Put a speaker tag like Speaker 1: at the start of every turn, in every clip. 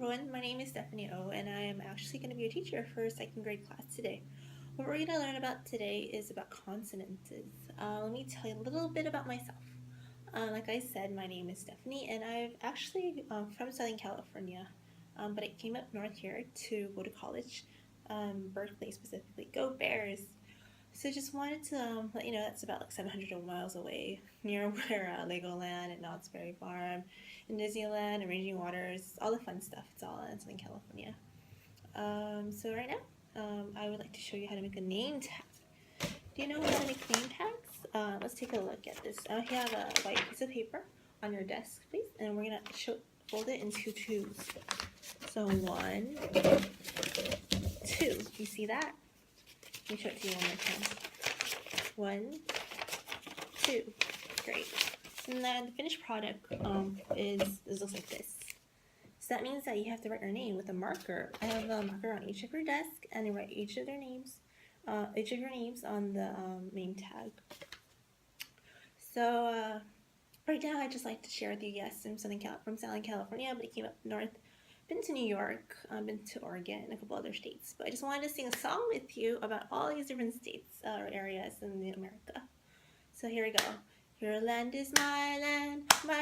Speaker 1: everyone, my name is Stephanie O, and I am actually going to be your teacher for second grade class today. What we're going to learn about today is about consonants. Let me tell you a little bit about myself. Like I said, my name is Stephanie, and I'm actually from Southern California, but I came up north here to go to college, Berkeley specifically. Go Bears! So just wanted to let you know that's about like 700 miles away, near where Legoland and Knott's Berry Farm, and Disneyland and Raging Waters, all the fun stuff. It's all in Southern California. So right now, I would like to show you how to make a name tag. Do you know how to make name tags? Let's take a look at this. You have a white piece of paper on your desk, please, and we're gonna fold it into twos. So 1, 2. You see that? Let me show it to you one more time. 1, 2. Great. And then the finished product looks like this. So that means that you have to write your name with a marker. I have a marker on each of your desk, and you write each of your names on the name tag. So right now, I'd just like to share with you, yes, I'm from Southern California, but I came up north. Been to New York, been to Oregon, and a couple other states. But I just wanted to sing a song with you about all these different states or areas in America. So here we go. Your land is my land, your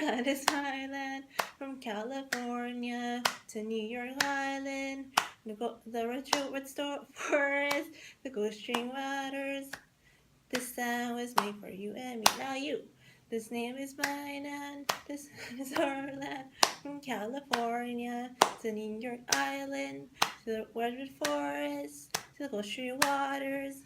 Speaker 1: land is my land. From California to New York Island, the redwood forest, the Gulf Stream waters. This sound was made for you and me. Now you. This name is mine and this is our land. From California to New York Island, to the redwood forest, to the Gulf Stream waters.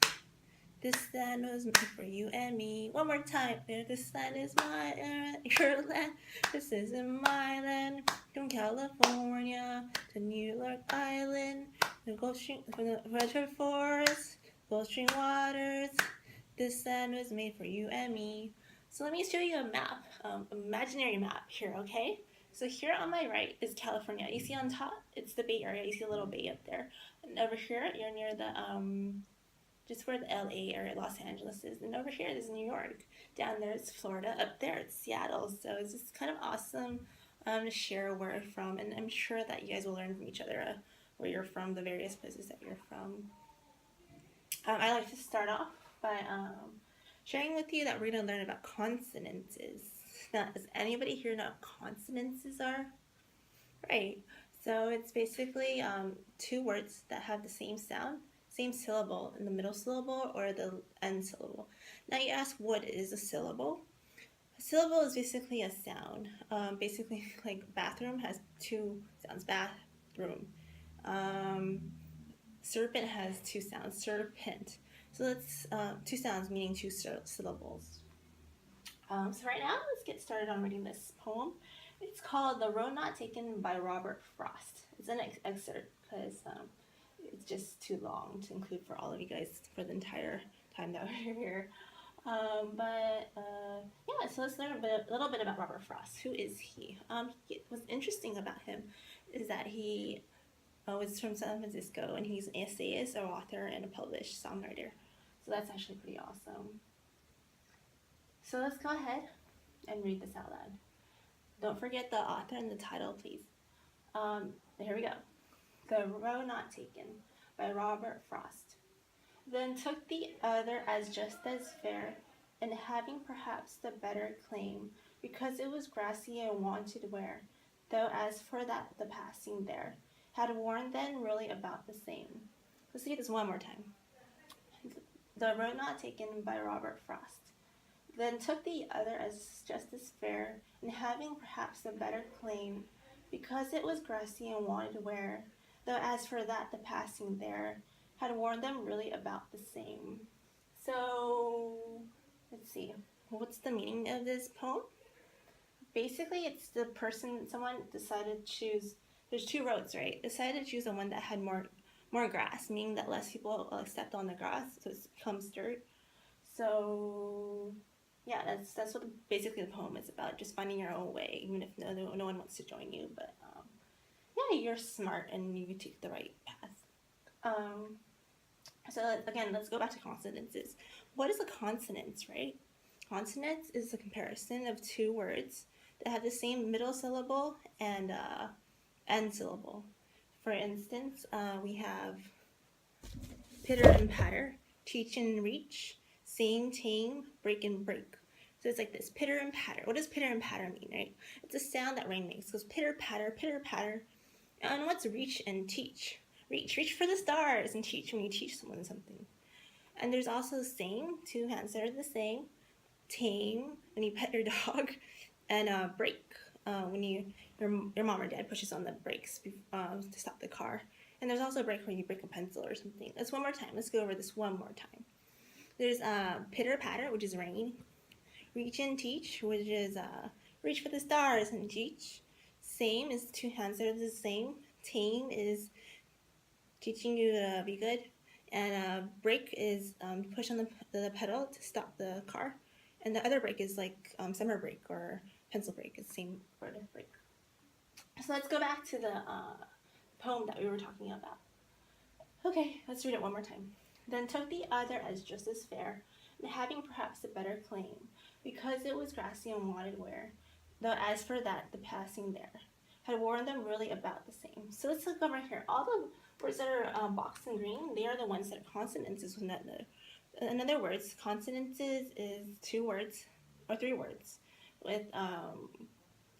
Speaker 1: This land was made for you and me. One more time. This land is my land, your land. This isn't my land. From California to New York Island, the Gulf Stream, from the redwood forest, Gulf Stream waters. This land was made for you and me. So let me show you a map, imaginary map here, okay? So here on my right is California. You see on top, it's the Bay Area. You see a little bay up there. And over here, you're near the, just where the LA area, Los Angeles is. And over here is New York. Down there is Florida. Up there it's Seattle. So it's just kind of awesome to share where I'm from. And I'm sure that you guys will learn from each other where you're from, the various places that you're from. I like to start off by sharing with you that we're going to learn about consonants. Now, does anybody here know what consonants are? Right. So it's basically two words that have the same sound, same syllable in the middle syllable or the end syllable. Now you ask, what is a syllable? A syllable is basically a sound. Basically, like bathroom has two sounds, bathroom. Serpent has two sounds, serpent. So that's two sounds meaning two syllables. So right now, let's get started on reading this poem. It's called The Road Not Taken by Robert Frost. It's an excerpt because it's just too long to include for all of you guys for the entire time that we're here. Yeah, so let's learn a little bit about Robert Frost. Who is he? What's interesting about him is that he was from San Francisco, and he's an essayist, an author, and a published songwriter. So that's actually pretty awesome. So let's go ahead and read this out loud. Don't forget the author and the title, please. Here we go. The Road Not Taken by Robert Frost. Then took the other as just as fair, and having perhaps the better claim, because it was grassy and wanted wear, though as for that the passing there, had worn then really about the same. Let's see this one more time. The Road Not Taken by Robert Frost. Then took the other as just as fair, and having perhaps a better claim, because it was grassy and wanted wear, though as for that the passing there, had worn them really about the same. So, let's see, what's the meaning of this poem? Basically, it's someone decided to choose, there's two roads, right? Decided to choose the one that had more grass, meaning that less people stepped on the grass, so it becomes dirt. So, yeah, that's what basically the poem is about, just finding your own way, even if no one wants to join you. But yeah, you're smart and you take the right path. So again, let's go back to consonants. What is a consonant, right? Consonants is a comparison of two words that have the same middle syllable and end syllable. For instance, we have pitter and patter, teach and reach, sing, tame, break and break. So it's like this, pitter and patter. What does pitter and patter mean, right? It's a sound that rain makes. It goes pitter, patter. And what's reach and teach? Reach for the stars and teach when you teach someone something. And there's also same, two hands that are the same. Tame, when you pet your dog. And break, when your mom or dad pushes on the brakes to stop the car. And there's also a break when you break a pencil or something. Let's one more time. Let's go over this one more time. There's pitter patter, which is rain. Reach and teach, which is reach for the stars and teach. Same is two hands that are the same. Tame is teaching you to be good. And brake is push on the pedal to stop the car. And the other brake is like summer brake or pencil brake. It's the same word of brake. So let's go back to the poem that we were talking about. Okay, let's read it one more time. Then took the other as just as fair, and having perhaps a better claim, because it was grassy and wanted wear, though as for that, the passing there had worn them really about the same. So let's look over here. All the words that are boxed in green, they are the ones that are consonants. In other words, consonants is two words or three words with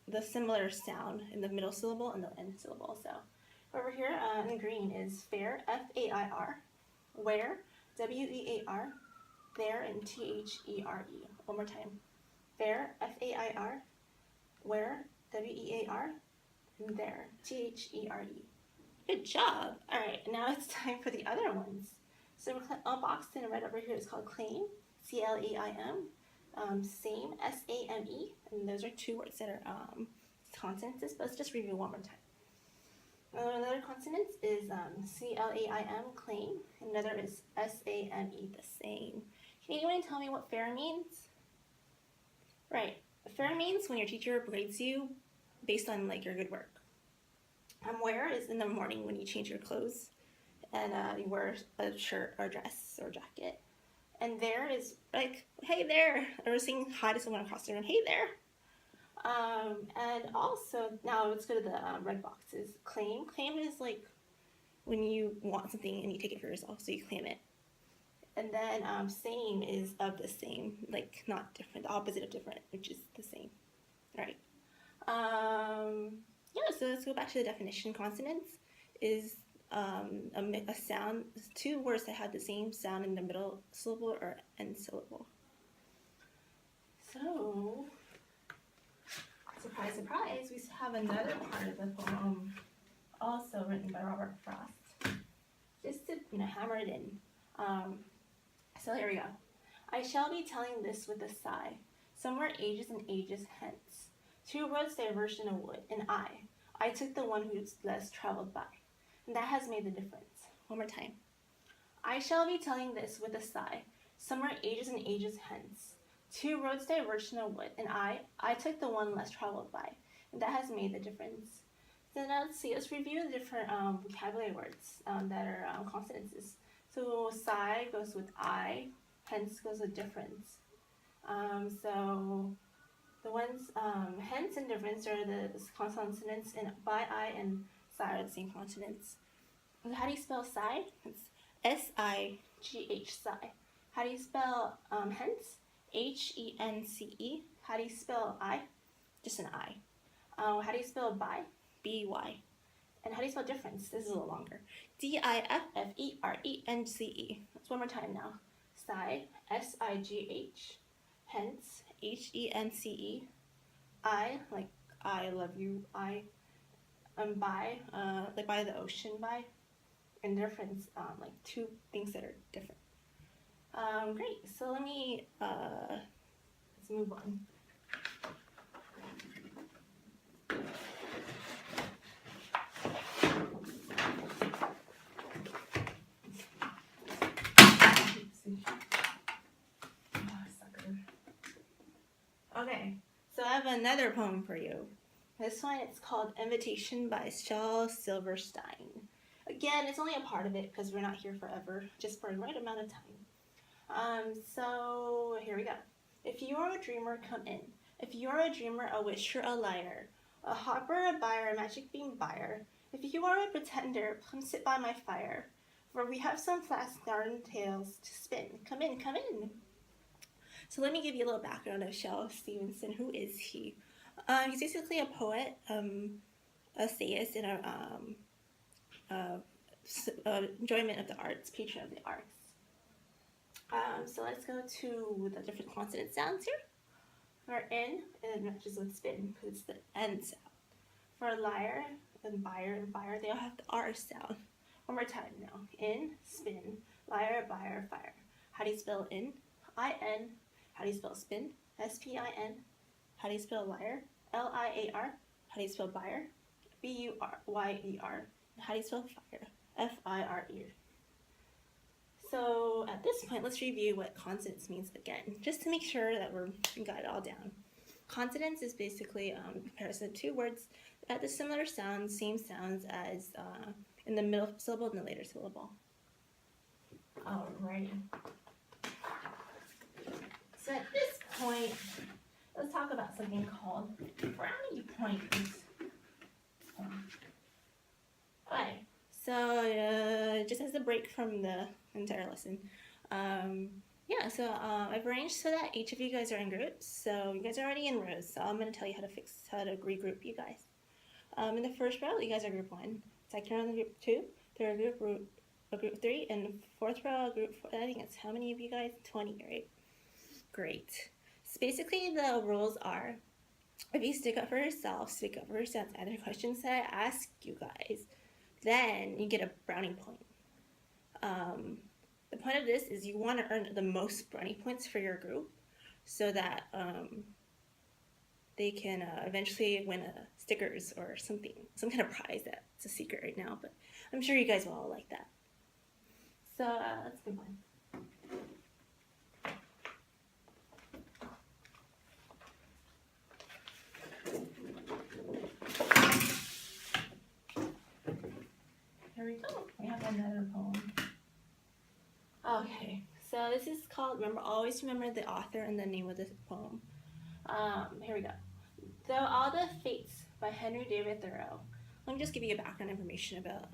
Speaker 1: the similar sound in the middle syllable and the end syllable. So over here in green is fair, F-A-I-R, where, W-E-A-R, there, and T-H-E-R-E. One more time. Fair, F-A-I-R, where, W-E-A-R, and there, T-H-E-R-E. Good job. All right, now it's time for the other ones. So boxed in red over here is called claim, C-L-A-I-M. Same, S-A-M-E, and those are two words that are consonants, but let's just review one more time. Another consonant is C-L-A-I-M, claim, and another is S-A-M-E, the same. Can anyone tell me what fair means? Right, fair means when your teacher grades you based on like your good work. Wear is in the morning when you change your clothes and you wear a shirt or dress or jacket. And there is like, hey there, or saying hi to someone across the room, hey there. And also, now let's go to the red boxes. Claim. Claim is like when you want something and you take it for yourself, so you claim it. And then same is of the same, like not different, the opposite of different, which is the same. All right. Yeah, so let's go back to the definition. Consonants is a sound, two words that have the same sound in the middle syllable or end syllable. So, surprise, surprise, we have another part of the poem, also written by Robert Frost, just to hammer it in. So here we go. I shall be telling this with a sigh, somewhere ages and ages hence. Two roads diverged in a wood, and I took the one who's less traveled by, and that has made the difference. One more time. I shall be telling this with a sigh, somewhere ages and ages hence. Two roads diverged in a wood, and I took the one less traveled by, and that has made the difference. So now let's review the different vocabulary words that are consonants. So sigh goes with I, hence goes with difference. So the ones hence and difference are the consonants, and by, I, and sigh are the same consonants. How do you spell sigh? It's S-I-G-H, sigh. How do you spell hence? H-E-N-C-E. How do you spell I? Just an I. How do you spell by? B-Y. And how do you spell difference? This is a little longer. D-I-F-F-E-R-E-N-C-E. Let's one more time now. Sigh, S-I-G-H. Hence, H-E-N-C-E. I, like I love you, I. By, like by the ocean, by. And difference, like two things that are different. Great, so let's move on. Okay, so I have another poem for you. This one, it's called Invitation by Shel Silverstein. Again, it's only a part of it because we're not here forever, just for the right amount of time. So here we go. If you are a dreamer, come in. If you are a dreamer, a wisher, a liar, A harper, a buyer, a magic bean buyer. If you are a pretender, come sit by my fire. For we have some flask yarn tales to spin. Come in, come in. So let me give you a little background of Shel Stevenson. Who is he? He's basically a poet, essayist, and enjoyment of the arts, patron of the arts. So let's go to the different consonant sounds here. For in, it matches with spin because it's the N sound. For liar and buyer, they all have the R sound. One more time now. In, spin, liar, buyer, fire. How do you spell in? I-N. How do you spell spin? S-P-I-N. How do you spell liar? L-I-A-R. How do you spell buyer? B-U-R-Y-E-R. How do you spell fire? F-I-R-E. So at this point, let's review what consonants means again, just to make sure that we got it all down. Consonants is basically a comparison of two words that have the similar sounds, same sounds as in the middle syllable and the later syllable. Alrighty. So at this point, let's talk about something called brownie points. Okay, so just as a break from the entire lesson, I've arranged so that each of you guys are in groups. So you guys are already in rows, so I'm going to tell you how to regroup you guys. In the first row, you guys are group 1. Second row, group 2. Third group 3, and fourth row, group 4. I think it's how many of you guys? 20, right? Great. So basically, the rules are: if you stick up for yourself, stick up for yourself, answer questions that I ask you guys, then you get a brownie point. The point of this is you want to earn the most brownie points for your group so that they can eventually win stickers or something, some kind of prize that's a secret right now, but I'm sure you guys will all like that. So let's move on. Here we go. We have another poem. Okay, so this is called, always remember the author and the name of the poem. Here we go. Though All the Fates by Henry David Thoreau. Let me just give you a background information about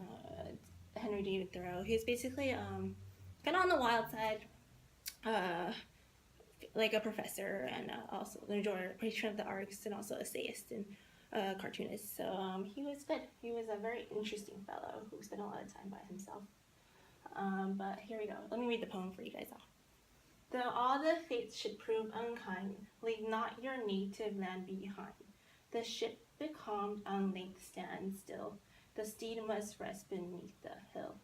Speaker 1: Henry David Thoreau. He's basically kind of on the wild side, like a professor, and also an enjoyer, patron of the arts, and also essayist and cartoonist. So he was good. He was a very interesting fellow who spent a lot of time by himself. But here we go. Let me read the poem for you guys all. Though all the fates should prove unkind, leave not your native land behind. The ship becalmed on length stands still. The steed must rest beneath the hill.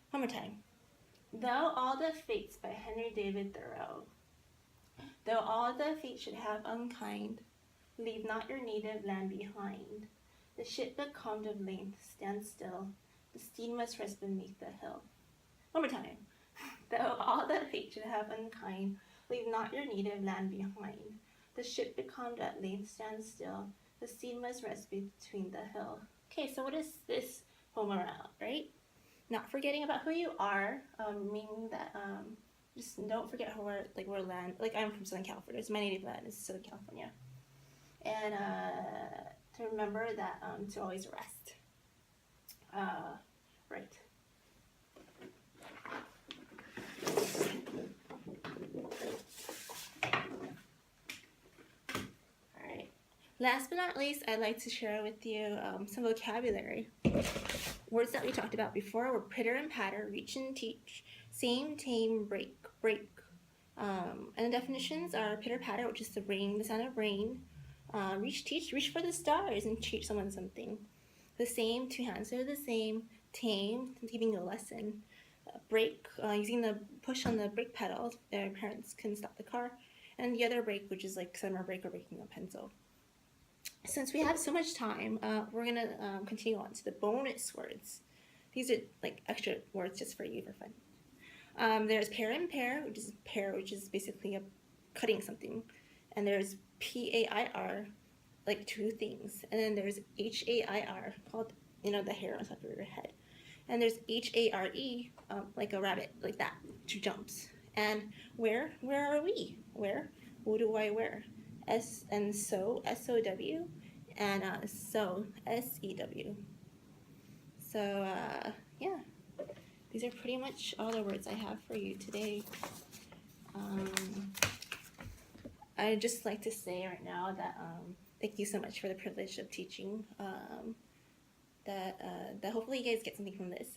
Speaker 1: One more time. Though all the fates by Henry David Thoreau. Though all the fates should have unkind, leave not your native land behind. The ship becalmed of length stands still. The steed must rest beneath the hill. One more time. Though all the fates should have unkind, leave not your native land behind. The ship becalmed at length stands still. The steed must rest between the hill. Okay, so what is this poem around, right? Not forgetting about who you are, meaning that just don't forget where land. Like I'm from Southern California. My native land is Southern California, and to remember that to always rest. Right. Alright. Last but not least, I'd like to share with you some vocabulary. Words that we talked about before were pitter and patter, reach and teach, same, tame, break. And the definitions are pitter patter, which is the sound of rain. Reach, teach, reach for the stars and teach someone something. The same, two hands are the same. Tame, giving you a lesson. Brake, using the push on the brake pedal, their parents can stop the car. And the other brake, which is like summer brake or breaking a pencil. Since we have so much time, we're going to continue on to the bonus words. These are like extra words just for you for fun. There's pair and pair, which is basically cutting something. And there's P-A-I-R, like two things. And then there's H-A-I-R, called, the hair on top of your head. And there's H-A-R-E, like a rabbit, like that, two jumps. And where are we? Where? Who do I wear? S-O-W. and sew, S-E-W. So yeah, these are pretty much all the words I have for you today. I'd just like to say right now that thank you so much for the privilege of teaching. That hopefully you guys get something from this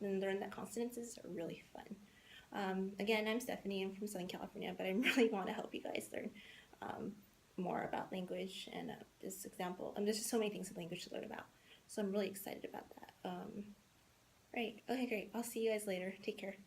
Speaker 1: and learn that consonants are really fun. Again, I'm Stephanie. I'm from Southern California, but I really want to help you guys learn more about language and this example. There's just so many things in language to learn about, so I'm really excited about that. Right. Okay, great. I'll see you guys later. Take care.